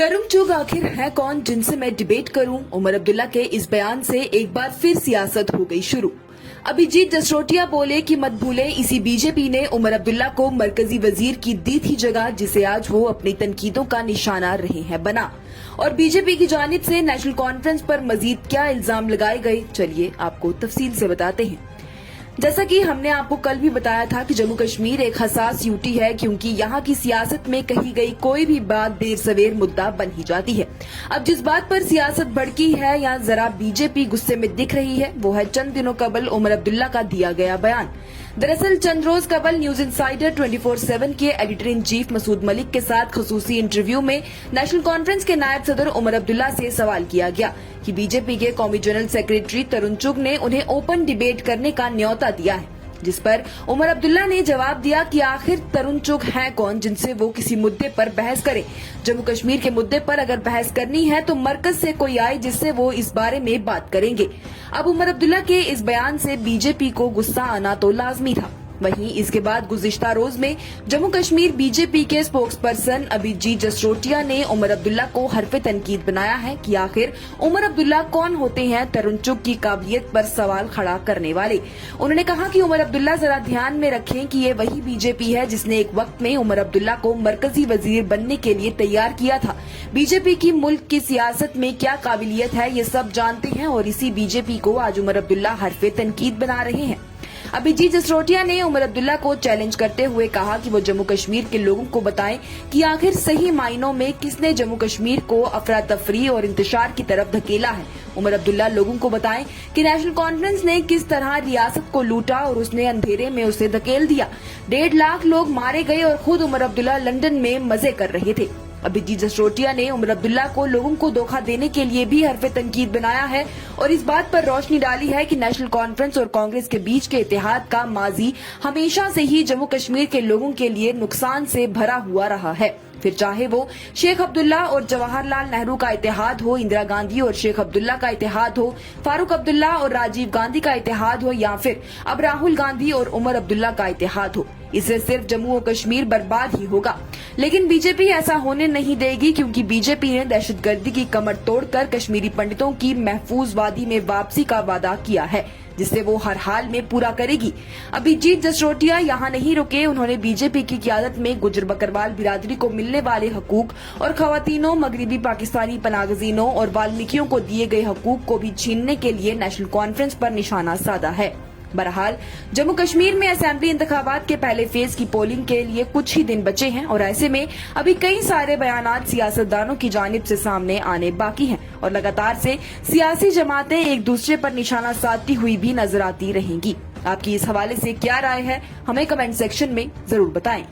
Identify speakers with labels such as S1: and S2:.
S1: तरुण चुग आखिर है कौन जिनसे मैं डिबेट करूं? उमर अब्दुल्ला के इस बयान से एक बार फिर सियासत हो गई शुरू। अभिजीत जसरोटिया बोले कि मत भूले इसी बीजेपी ने उमर अब्दुल्ला को मरकजी वजीर की दी थी जगह जिसे आज वो अपनी तनकीदों का निशाना रहे हैं बना। और बीजेपी की जानिब से नेशनल कॉन्फ्रेंस पर मजीद क्या इल्जाम लगाए गए, चलिए आपको तफसील से बताते हैं। जैसा कि हमने आपको कल भी बताया था कि जम्मू कश्मीर एक हसास यूटी है, क्योंकि यहाँ की सियासत में कही गई कोई भी बात देर सवेर मुद्दा बन ही जाती है। अब जिस बात पर सियासत भड़की है या जरा बीजेपी गुस्से में दिख रही है, वो है चंद दिनों कबल उमर अब्दुल्ला का दिया गया बयान। दरअसल चंद रोज कबल न्यूज इनसाइडर 24/7 के editor in chief Masood Malik के साथ खसूसी इंटरव्यू में नेशनल कॉन्फ्रेंस के नायब सदर उमर अब्दुल्ला से सवाल किया गया कि बीजेपी के कौमी जनरल सेक्रेटरी तरुण चुग ने उन्हें ओपन डिबेट करने का न्योता दिया है, जिस पर उमर अब्दुल्ला ने जवाब दिया कि आखिर तरुण चुग हैं कौन जिनसे वो किसी मुद्दे पर बहस करें। जम्मू कश्मीर के मुद्दे पर अगर बहस करनी है तो मरकज से कोई आए जिससे वो इस बारे में बात करेंगे। अब उमर अब्दुल्ला के इस बयान से बीजेपी को गुस्सा आना तो लाजमी था। वहीं इसके बाद गुज़िश्ता रोज में जम्मू कश्मीर बीजेपी के स्पोक्स पर्सन अभिजीत जसरोटिया ने उमर अब्दुल्ला को हरफ तनकीद बनाया है कि आखिर उमर अब्दुल्ला कौन होते हैं तरुण चुग की काबिलियत पर सवाल खड़ा करने वाले। उन्होंने कहा कि उमर अब्दुल्ला जरा ध्यान में रखें कि ये वही बीजेपी है जिसने एक वक्त में उमर अब्दुल्ला को मरकजी वजीर बनने के लिए तैयार किया था। बीजेपी की मुल्क की सियासत में क्या काबिलियत है ये सब जानते हैं और इसी बीजेपी को आज उमर अब्दुल्ला हरफ तनकीद बना रहे हैं। अभिजीत जसरोटिया ने उमर अब्दुल्ला को चैलेंज करते हुए कहा कि वो जम्मू कश्मीर के लोगों को बताएं कि आखिर सही मायनों में किसने जम्मू कश्मीर को अफरा तफरी और इंतशार की तरफ धकेला है। उमर अब्दुल्ला लोगों को बताएं कि नेशनल कॉन्फ्रेंस ने किस तरह रियासत को लूटा और उसने अंधेरे में उसे धकेल दिया। 1.5 लाख लोग मारे गए और खुद उमर अब्दुल्ला लंदन में मजे कर रहे थे। अभिजीत जसरोटिया ने उमर अब्दुल्ला को लोगों को धोखा देने के लिए भी हरफ तनकीद बनाया है और इस बात पर रोशनी डाली है कि नेशनल कॉन्फ्रेंस और कांग्रेस के बीच के इत्तेहाद का माजी हमेशा से ही जम्मू कश्मीर के लोगों के लिए नुकसान से भरा हुआ रहा है। फिर चाहे वो शेख अब्दुल्ला और जवाहरलाल नेहरू का इत्तेहाद हो, इंदिरा गांधी और शेख अब्दुल्ला का इत्तेहाद हो, फारूक अब्दुल्ला और राजीव गांधी का इत्तेहाद हो या फिर अब राहुल गांधी और उमर अब्दुल्ला का इत्तेहाद हो, इससे सिर्फ जम्मू और कश्मीर बर्बाद ही होगा। लेकिन बीजेपी ऐसा होने नहीं देगी, क्योंकि बीजेपी ने दहशतगर्दी की कमर तोड़कर कश्मीरी पंडितों की महफूज वादी में वापसी का वादा किया है, जिसे वो हर हाल में पूरा करेगी। अभिजीत जसरोटिया यहाँ नहीं रुके, उन्होंने बीजेपी की क़यादत में गुजर बकरवाल बिरादरी को मिलने वाले हकूक और खवातीनों, मगरबी पाकिस्तानी पनागजीनों और वाल्मीकियों को दिए गए हकूक को भी छीनने के लिए नेशनल कॉन्फ्रेंस पर निशाना साधा है। बहरहाल जम्मू कश्मीर में असेंबली इंतखाबात के पहले फेज की पोलिंग के लिए कुछ ही दिन बचे हैं और ऐसे में अभी कई सारे बयानात सियासतदानों की जानिब से सामने आने बाकी हैं और लगातार से सियासी जमातें एक दूसरे पर निशाना साधती हुई भी नजर आती रहेंगी। आपकी इस हवाले से क्या राय है, हमें कमेंट सेक्शन में जरूर बताएं।